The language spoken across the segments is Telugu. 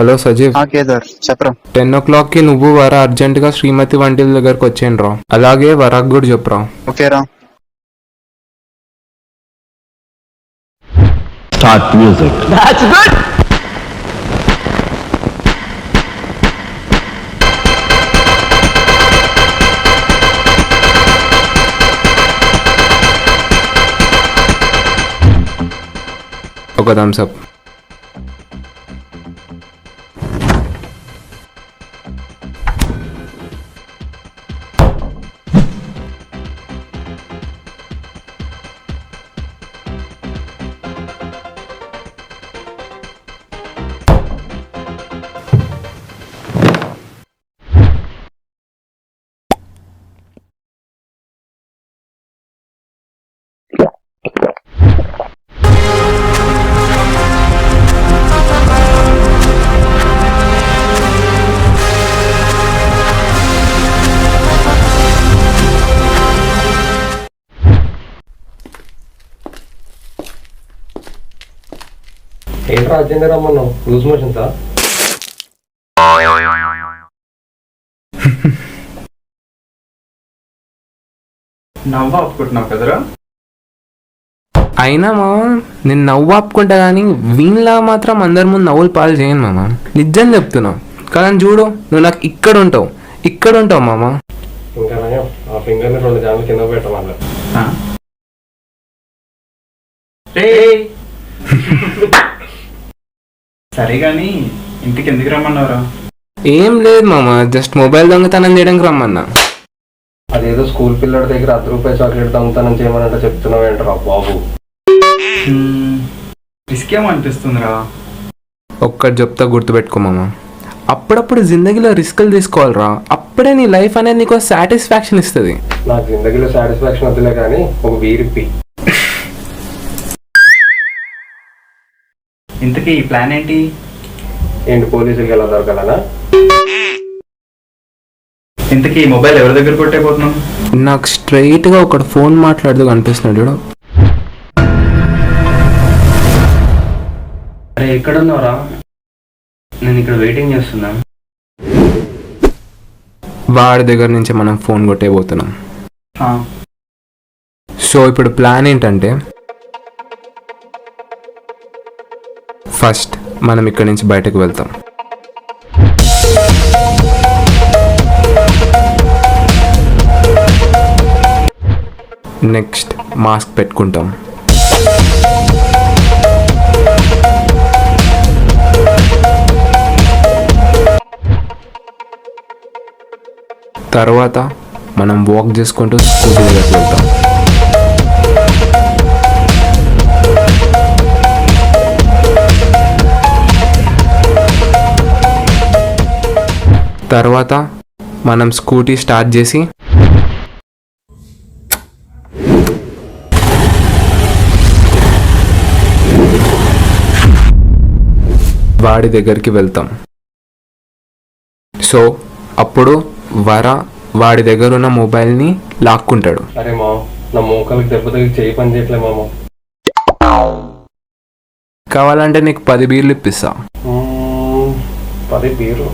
హలో సజీవ్. కేదార్ చెప్పరా. 10 o'clock కి నువ్వు వర అర్జెంట్ గా శ్రీమతి వంటిల దగ్గరకు వచ్చేయండి రా. అలాగే వరాకు కూడా చెప్పురా. ఓకేరా. Start music. That's good. ఒక థమ్స్ అప్. ఏంట్రా అర్జెంట్ రమ్మన్నావు? లూజ్ మోషన్సా? నవ్వు ఆపుకుంటున్నావు కదరా. అయినా మామ నేను నవ్వు ఆపుకుంటా కానీ వీళ్ళ మాత్రం అందరి ముందు నవ్వులు పాలు చేయను మామ. నిజం చెప్తున్నావు కానీ చూడు, నువ్వు నాకు ఇక్కడ ఉంటావు మామ. ఇంకా నయం, ఆ ఫింగర్ని 2 జాన్లు కింద పెట్టమన్నా. సరే గాని ఇంటికి ఎందుకు రమ్మన్నావురా? ఏం లేదు మామ, జస్ట్ మొబైల్ దొంగతనం చేయడానికి రమ్మన్నా. అదేదో స్కూల్ పిల్లడి దగ్గర ₹10 చాక్లెట్ దొంగతనం చేయమనంటే చెప్తున్నావు ఏంట్రా బాబు? రిస్క్ ఏమనిపిస్తుందిరా? ఒక్కటి చెప్తా గుర్తుపెట్టుకో మామ, అప్పుడప్పుడు జిందగీలో రిస్కులు తీసుకోవాలిరా. అప్పుడే నీ లైఫ్ అనేది నీకు సాటిస్ఫాక్షన్ ఇస్తుంది. నాకు జిందగీలో సాటిస్ఫాక్షన్ వద్దులే కానీ ఒక వీరిప్పి. ఇంతకీ ఈ ప్లాన్ ఏంటి? పోలీసులకి ఎలా దొరకాలనా? ఇంతకీ ఈ మొబైల్ ఎవరి దగ్గర కొట్టేపోతున్నాం? నాకు స్ట్రైట్ గా ఒకటి ఫోన్ మాట్లాడుతూ కనిపిస్తున్నాడు చూడు. అరే ఎక్కడున్నావురా? నేను ఇక్కడ వెయిటింగ్ చేస్తున్నా. వాడి దగ్గర నుంచి మనం ఫోన్ కొట్టేపోతున్నాం. సో ఇప్పుడు ప్లాన్ ఏంటంటే, ఫస్ట్ మనం ఇక్కడి నుంచి బయటకు వెళ్తాం. నెక్స్ట్ మాస్క్ పెట్టుకుంటాం. తర్వాత మనం వాక్ చేసుకుంటూ స్కూటీ దగ్గరికి వెళ్తాం. తర్వాత మనం స్కూటీ స్టార్ట్ చేసి వాడి దగ్గరికి వెళ్తాం. సో అప్పుడు వర వాడి దగ్గర ఉన్న మొబైల్ని లాక్కుంటాడు. అరే మా నా మోకాలకి దెబ్బ తగిలి చేయి పని చేయట్లే మామ. కావాలంటే నీకు 10 బీర్లు ఇప్పిస్తా. 10 బీరు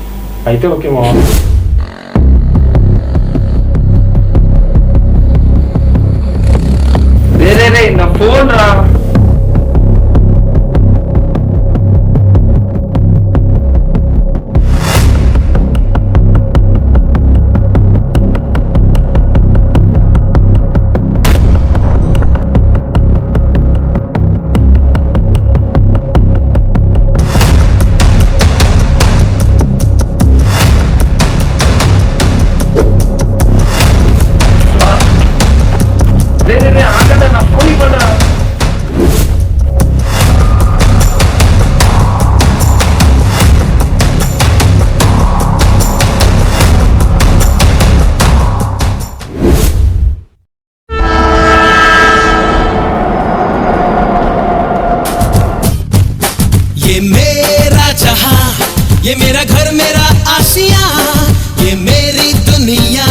అయితే ఓకే మా. నా ఫోన్ రా. ये मेरा जहां, ये मेरा घर, मेरा आशिया, ये मेरी दुनिया,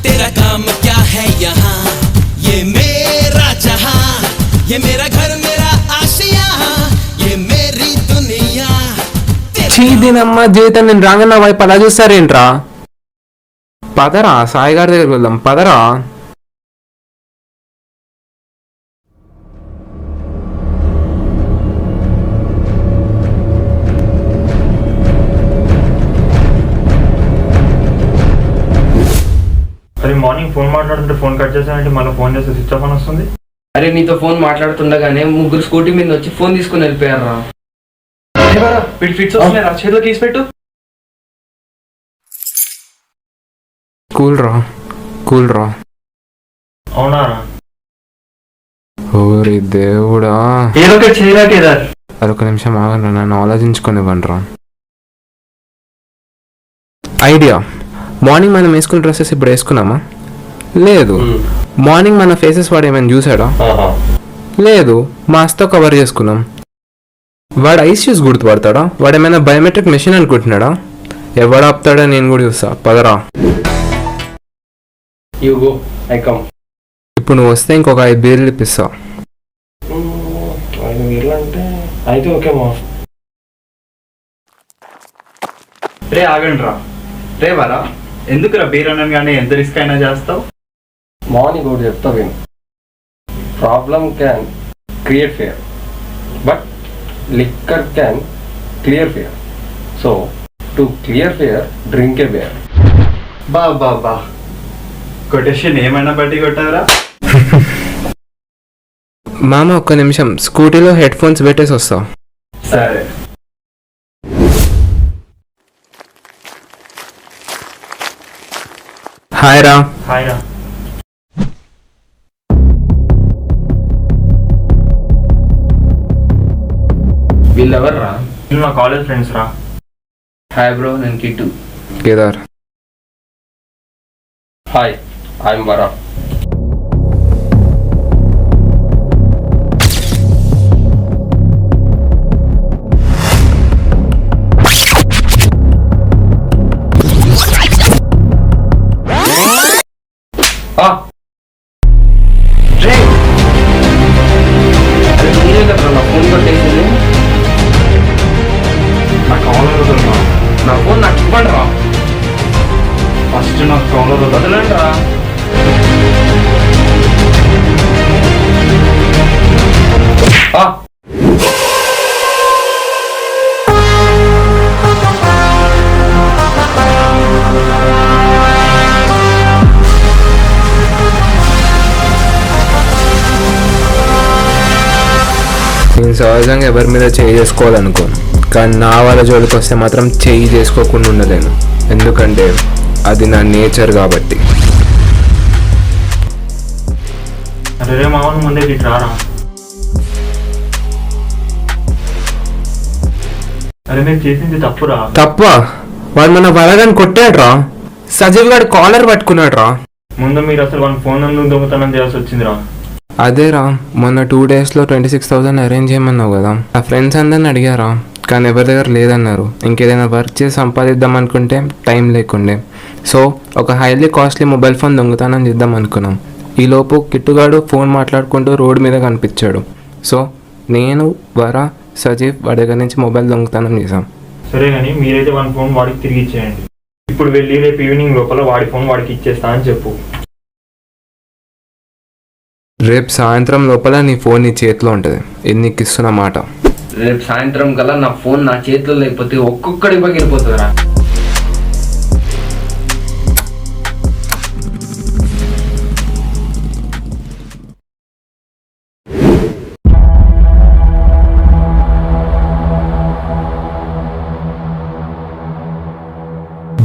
तेरा काम क्या है यहाँ? ये मेरा जहां, ये मेरा घर, मेरा आशिया, ये मेरी दुनिया. దీనమ్మ జీవితం నేను రాగా నా వైపు అలా చూస్తారేంట్రా? పదరా సాయి గారి దగ్గరికి వెళ్దాం, పదరా. అరే మార్నింగ్ ఫోన్ మాట్లాడుతుంటే ఫోన్ కట్ చేసానంటే మళ్ళీ ఫోన్ చేస్తే స్విచ్ ఆఫ్ అని వస్తుంది. అరే నీతో ఫోన్ మాట్లాడుతుండగానే ముగ్గురు స్కూటీ మీద వచ్చి ఫోన్ తీసుకుని వెళ్ళిపోయారా. ఫిట్స్ వస్తున్నాయి, చేతిలో కేసు పెట్టు. కూల్ రా, కూల్ రా. అవునారా? ఓరి దేవుడా, ఏదో ఒకటి చేయరా కేదార్. అదొక నిమిషం ఆగండి, నన్ను ఆలోచించుకొనివ్వండి రా. ఐడియా. మార్నింగ్ మనం వేసుకున్న డ్రెస్సెస్ ఇప్పుడు వేసుకున్నామా? లేదు. మార్నింగ్ మన ఫేసెస్ వాడు ఏమైనా చూసాడా? లేదు. మాస్క్తో కవర్ చేసుకున్నాం. వాడు ఐస్ చూసి గుర్తుపడతాడా? వాడు ఏమైనా బయోమెట్రిక్ మెషిన్ అనుకుంటున్నాడా? ఎవడు ఆపుతాడా నేను కూడా చూస్తా, పదరా. You go, I come. ఇప్పుడు నువ్వు వస్తే ఇంకొక 5 బీర్లు ఇప్పిస్తా. 5 వేలు అంటే అయితే ఓకే మా. రే ఆగండి రా. రే వరా, ఎందుకురా బీర్ అన్నాను కానీ ఎంత రిస్క్ అయినా చేస్తావు? మార్నింగ్ ఒకటి చెప్తా విను. Problem can create fear, but liquor can clear fear. So to clear fear drink a beer. బా బా బా, కొటేషన్ ఏమైనా బట్టి కొట్టారా? మామ ఒక్క నిమిషం, స్కూటీలో హెడ్ ఫోన్స్ పెట్టేసి వస్తా. సరే. హాయ్ రా. హాయ్ రా. వీళ్ళెవర్రా? వీళ్ళు నా కాలేజ్ ఫ్రెండ్స్ రా. హాయ్ బ్రో, నేను కిట్టు. కేదార్. హాయ్, ఐఎమ్ వరా. మీరే కదా నా ఫోన్ కొట్టేసింది. నా కాలర్ వదలరా. నా ఫోన్ నాకు ఇవ్వండి రా. ఫస్ట్ నా కాలర్ వదలండి రా. నేను సహజంగా ఎవరి మీద చేయి చేసుకోవాలనుకోను, కానీ నా వాళ్ళ జోలికి వస్తే మాత్రం చేయి చేసుకోకుండా ఉండలేను. ఎందుకంటే అది నా నేచర్ కాబట్టి. అరే రే మామూలు ముందే ఇటు రారా. అరే మీరు చేసింది తప్పురా. తప్ప? వాడు మన వలగాని కొట్టాడ్రా. సజీవ్ గారు కాలర్ పట్టుకున్నాడ్రా. ముందు మీరు అసలు వాళ్ళ ఫోన్ నందు దొంగతనం చేయాల్సి వచ్చిందిరా. అదేరా, మొన్న 2 డేస్లో 26,000 అరేంజ్ చేయమన్నావు కదా. ఆ ఫ్రెండ్స్ అందరిని అడిగారా, కానీ ఎవరి దగ్గర లేదన్నారు. ఇంకేదైనా వర్క్ చేసి సంపాదిద్దాం అనుకుంటే టైం లేకుండే. సో ఒక హైలీ కాస్ట్లీ మొబైల్ ఫోన్ దొంగతనం చేద్దాం అనుకున్నాం. ఈలోపు కిట్టుగాడు ఫోన్ మాట్లాడుకుంటూ రోడ్డు మీద కనిపించాడు. సో నేను, వర, సజీవ్ వాడి దగ్గర నుంచి మొబైల్ దొంగతనం చేశాం. సరే కానీ మీరైతే వాళ్ళ ఫోన్ వాడికి తిరిగి ఇచ్చేయండి. ఇప్పుడు వెళ్ళి రేపు ఈవినింగ్ లోపల వాడి ఫోన్ వాడికి ఇచ్చేస్తా అని చెప్పు. రేపు సాయంత్రం లోపల నీ ఫోన్ నీ చేతిలో ఉంటుంది. ఇది నీకు ఇస్తున్న మాట. రేపు సాయంత్రం కల్లా నా ఫోన్ నా చేతిలో లేకపోతే ఒక్కొక్కడి పగిలిపోతుందిరా.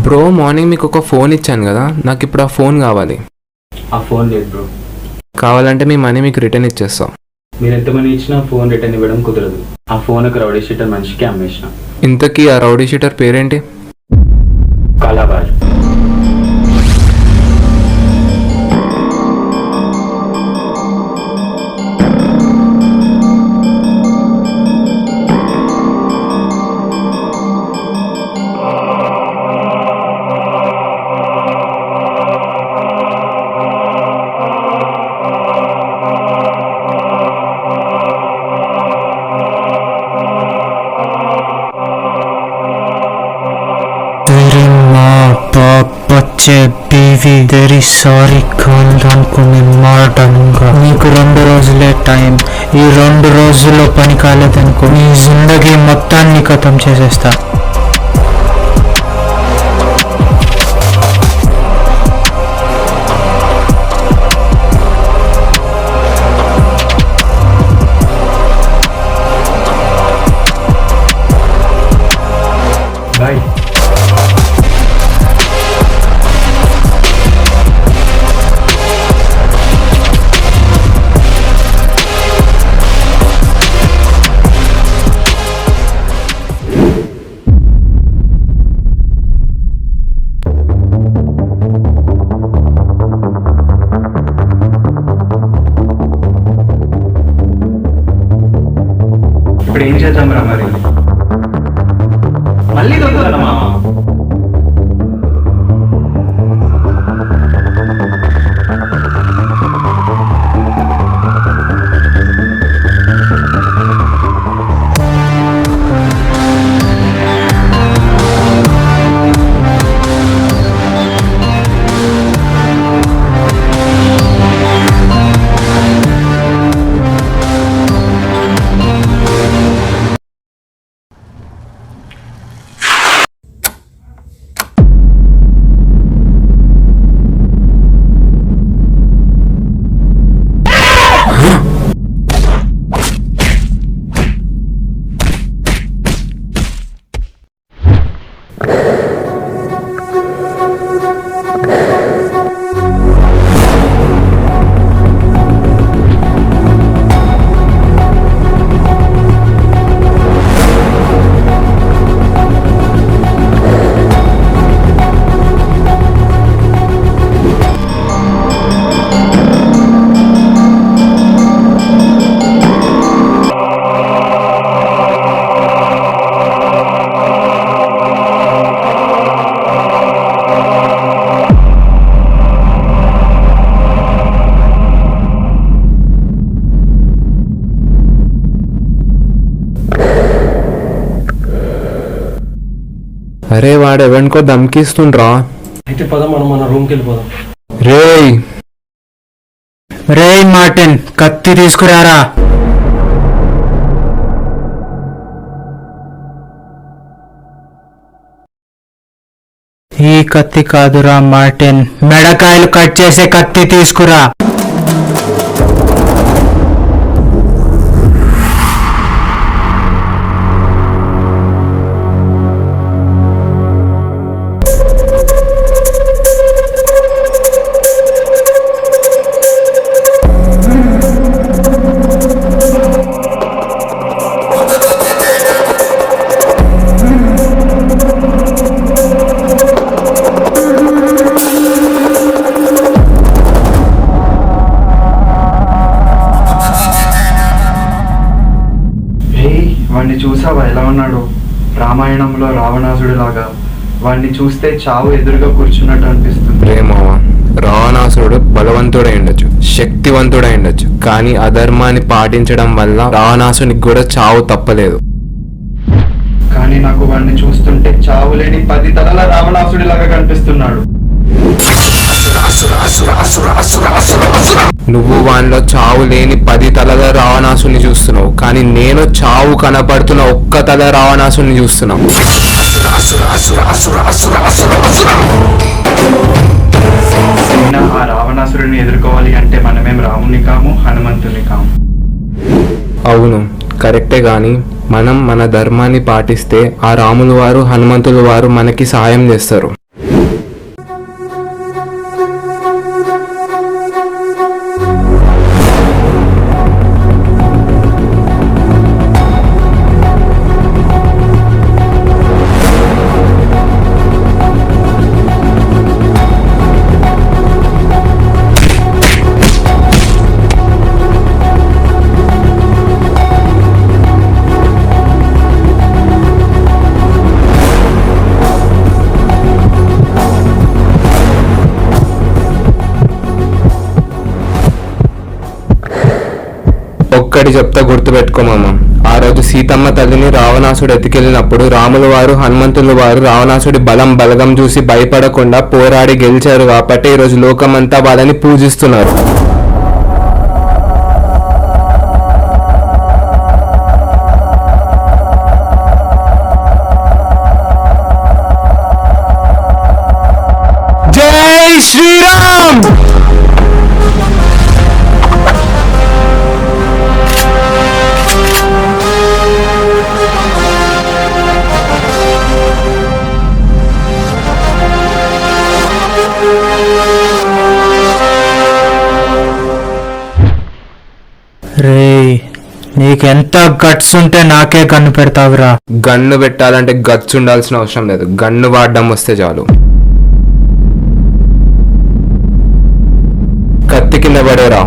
బ్రో, మార్నింగ్ మీకు ఒక ఫోన్ ఇచ్చాను కదా, నాకు ఇప్పుడు ఆ ఫోన్ కావాలి. ఆ ఫోన్ లేదు బ్రో. కావాలంటే మీ మనీ మీకు రిటర్న్ ఇచ్చేస్తాం. మీరు ఎంత మనీ ఇచ్చినా ఫోన్ రిటర్న్ ఇవ్వడం కుదరదు. ఆ ఫోన్ ఒక రౌడీ షీటర్ మనిషికి అమ్మేసిన. ఇంతకీ ఆ రౌడీ షీటర్ పేరేంటి? కాలాబార్. వచ్చే బీవీ వెరీ సారీ కాదనుకునే మాట నీకు 2 రోజులే టైం. ఈ 2 రోజుల్లో పని కాలేదనుకో నీ జిందగీ మొత్తాన్ని ఖతం చేసేస్తా. బాయ్. ఇప్పుడు ఏం చేద్దాం రా మరి? మళ్ళీ దొంగతనమా? అరే వాడు ఎవరికో దమ్కిస్తుండ్రా. అయితే పద మనం మన రూమ్కి వెళ్ళిపోదాం. రేయ్ రేయ్ మార్టిన్, కత్తి తీసుకురారా. ఈ కత్తి కాదురా మార్టిన్, మెడకాయలు కట్ చేసే కత్తి తీసుకురా. వాడిని చూసావా ఎలా ఉన్నాడు? రామాయణంలో రావణాసుడి లాగా. వాడిని చూస్తే చావు ఎదురుగా కూర్చున్నట్టు అనిపిస్తుంది. ప్రేమవా, రావణాసురుడు బలవంతుడై ఉండొచ్చు, శక్తివంతుడై ఉండొచ్చు, కానీ అధర్మాన్ని పాటించడం వల్ల రావణాసునికి కూడా చావు తప్పలేదు. కానీ నాకు వాడిని చూస్తుంటే చావు లేని 10 తలల రావణాసుడి లాగా కనిపిస్తున్నాడు. నువ్వు వానిలో చావు లేని 10 తలల రావణాసుని చూస్తున్నావు, కానీ నేను చావు కనపడుతున్న ఒక్క తల రావణాసుని చూస్తున్నావు. అయినా ఆ రావణాసురుడిని ఎదుర్కోవాలి అంటే మనమేం రాముని కాము, హనుమంతుని కాము. అవును, కరెక్టే, కానీ మనం మన ధర్మాన్ని పాటిస్తే ఆ రాములు వారు హనుమంతులు వారు మనకి సాయం చేస్తారు. ఒక్కటి చెప్తా, గుర్తుపెట్టుకో మామ, ఆ రోజు సీతమ్మ తల్లిని రావణాసుడు ఎత్తుకెళ్ళినప్పుడు రాముల వారు హనుమంతుల వారు రావణాసుడి బలగం చూసి భయపడకుండా పోరాడి గెలిచారు కాబట్టి ఈరోజు లోకమంతా వాళ్ళని పూజిస్తున్నారు. జై శ్రీరామ్. రే నీకెంత గట్స్ ఉంటే నాకే కన్ను పెడతావురా. గన్ను పెట్టాలంటే గచ్చు ఉండాల్సిన అవసరం లేదు, గన్ను వాడడం వస్తే చాలు. కత్తి కింద పడేరా.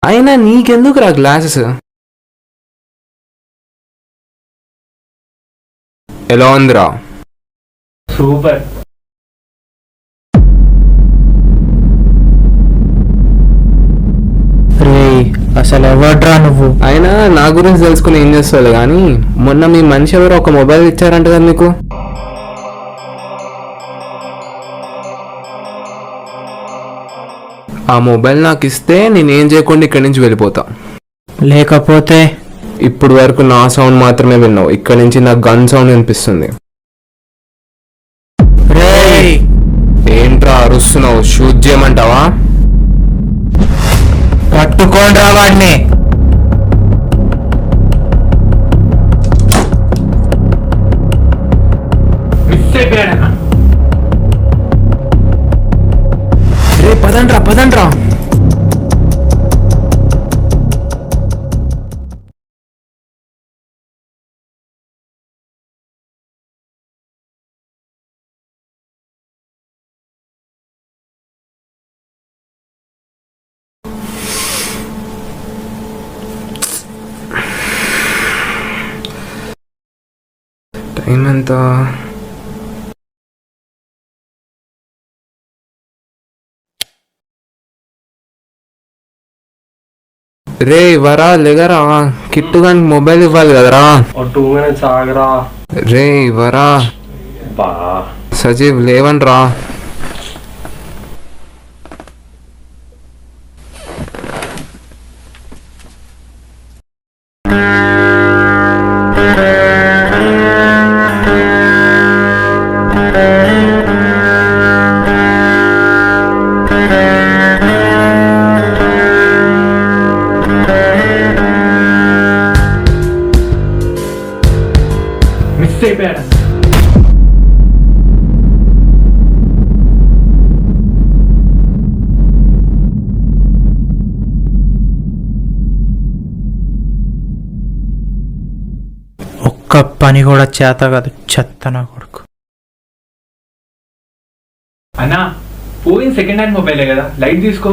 అయినా నీకెందుకు రా గ్లాసెస్? ఎలా ఉందిరా? సూపర్. రే అసలు ఎవడ్రా నువ్వు? అయినా నా గురించి తెలుసుకుని ఏం చేస్తావు కానీ మొన్న మీ మనిషి ఎవరు ఒక మొబైల్ ఇచ్చారంట కదా నీకు? ఆ మొబైల్ నాకు ఇస్తే నేనేం చేయకుండా ఇక్కడి నుంచి వెళ్ళిపోతా. లేకపోతే ఇప్పుడు వరకు నా సౌండ్ మాత్రమే విన్నావు, ఇక్కడి నుంచి నాకు గన్ సౌండ్ వినిపిస్తుంది. రేయ్ ఏంట్రా అరుస్తున్నావు? షూట్ చేయమంటావా? పట్టుకోండి రా వాడిని. రే పదండ్రా పదండ్రా. టైం ఎంత? రే వరా లేగరా, కిట్టుగానికి మొబైల్ ఇవ్వాలి కదరా. 2 minutes ఆగరా. రే వరా. బా సజీవ్ లేవన్రా. మిస్ అయిపోయాడు. ఒక్క పని కూడా చేత కాదు చెత్త నా కొడుకు. అన్నా పోయిన సెకండ్ హ్యాండ్ మొబైలే కదా, లైట్ తీసుకో.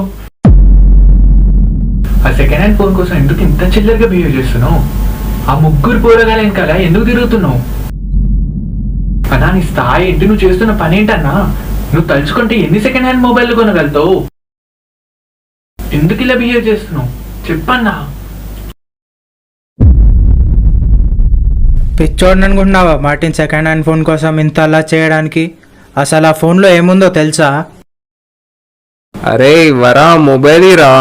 ఆ సెకండ్ హ్యాండ్ ఫోన్ కోసం ఎందుకు ఇంత చిల్లరగా బిహేవ్ చేస్తున్నావు? ఆ ముగ్గురు పోరగాల వెనకాల ఎందుకు తిరుగుతున్నావు? అన్నా నీ స్థాయి ఏంటి? నువ్వు చేస్తున్న పని ఏంటన్నా? నువ్వు తలుచుకుంటే ఎన్ని సెకండ్ హ్యాండ్ మొబైల్ కొనగలుగుతావు? ఎందుకు ఇలా బిహేవ్ చేస్తున్నావు చెప్పన్నా. పిచ్చోడిని అనుకుంటున్నావా మార్టిన్ సెకండ్ హ్యాండ్ ఫోన్ కోసం ఇంత అలా చేయడానికి? అసలు ఆ ఫోన్లో ఏముందో తెలుసా? అరే వరా మొబైల్ రా.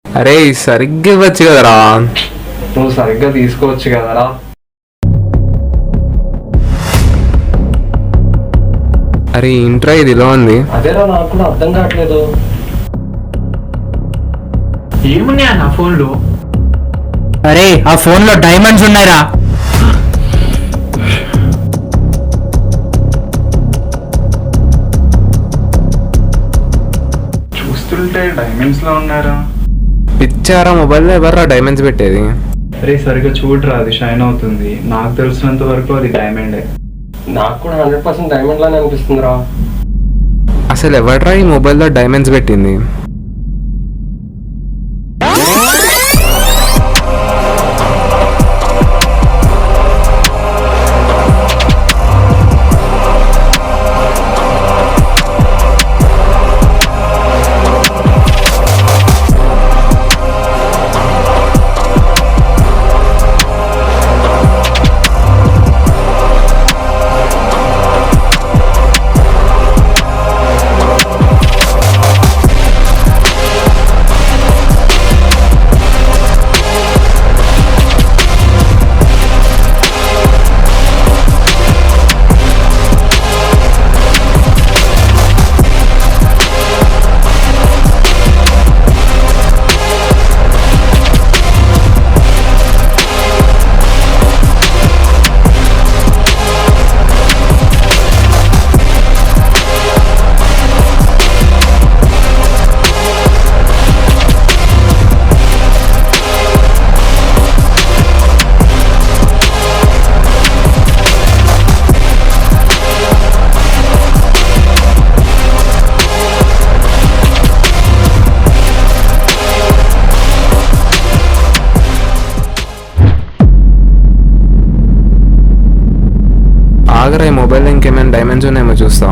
అరే సరిగ్గా ఇవ్వచ్చు కదరా. నువ్వు సరిగ్గా తీసుకోవచ్చు కదరా. అరే ఇంట్రా ఇది ఇలా ఉంది. అదేరా నాకు కూడా అర్థం కావట్లేదు. ఏమున్నాయా నా ఫోన్లో? అరే ఆ ఫోన్లో డైమండ్స్ ఉన్నాయిరా. చూస్తుంటే డైమండ్స్ లో ఉన్నారా? పిచ్చారా మొబైల్లో ఎవర్రా డైమండ్స్ పెట్టేది? అరే సరిగ్గా చూడరా, అది షైన్ అవుతుంది. నాకు తెలిసినంత వరకు అది డైమండే. నాకు కూడా 100% డైమండ్ లానే అనిపిస్తుందిరా. అసలు ఎవడ్రా ఈ మొబైల్లో డైమండ్స్ పెట్టింది? దగ్గర ఈ మొబైల్లో ఇంకేమైనా డైమండ్స్ ఉన్నాయేమో చూస్తా.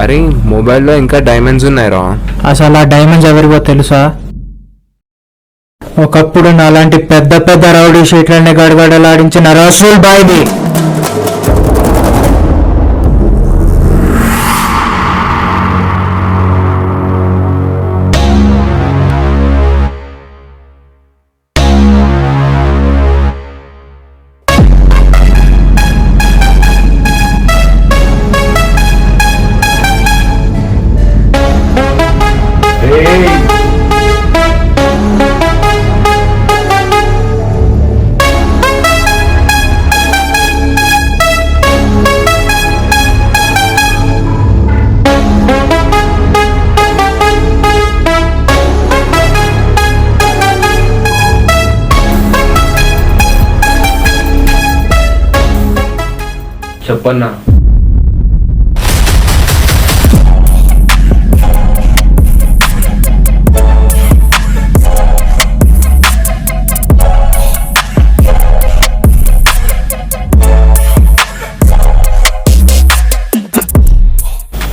అరే మొబైల్లో ఇంకా డైమండ్స్ ఉన్నాయిరా. అసలు ఆ డైమండ్స్ ఎవరికో తెలుసా? ఒకప్పుడు నాలాంటి పెద్ద పెద్ద రౌడీ షీట్లన్నీ గడగడలాడించిన రసూల్ బాయ్ది. చెప్పన్నా.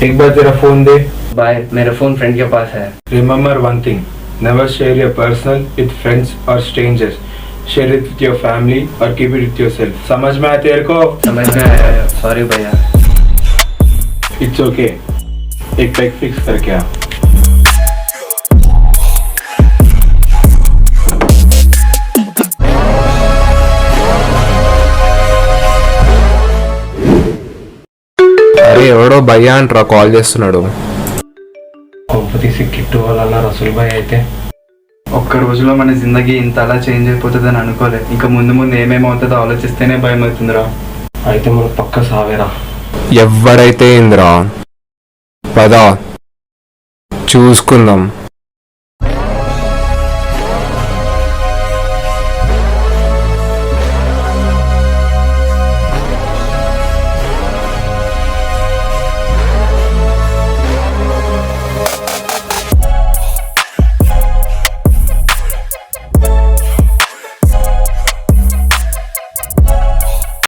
एक बार तेरा फोन दे. बाय, मेरा फोन फ्रेंड के पास है. Remember one thing, never share your personal with friends or strangers. Share it with your family or keep it with yourself. समझ में आया तेरे को? समझ में आया. सॉरी भैया. It's okay. एक पैक फिक्स करके आ. అరే ఎవడో భయ్యా అంటారా కాల్ చేస్తున్నాడు. కొంపతీసి కిట్టు వాళ్ళ రసూల్ భాయ్ అయితే ఒక్క రోజులో మన జిందగీ ఇంత అలా చేంజ్ అయిపోతుందని అనుకోలే. ఇంకా ముందు ముందు ఏమేమవుతుందో ఆలోచిస్తేనే భయం అవుతుందిరా. అయితే మనకు పక్క సావేరా. ఎవడైతే ఇంద్రా పద చూసుకుందాం.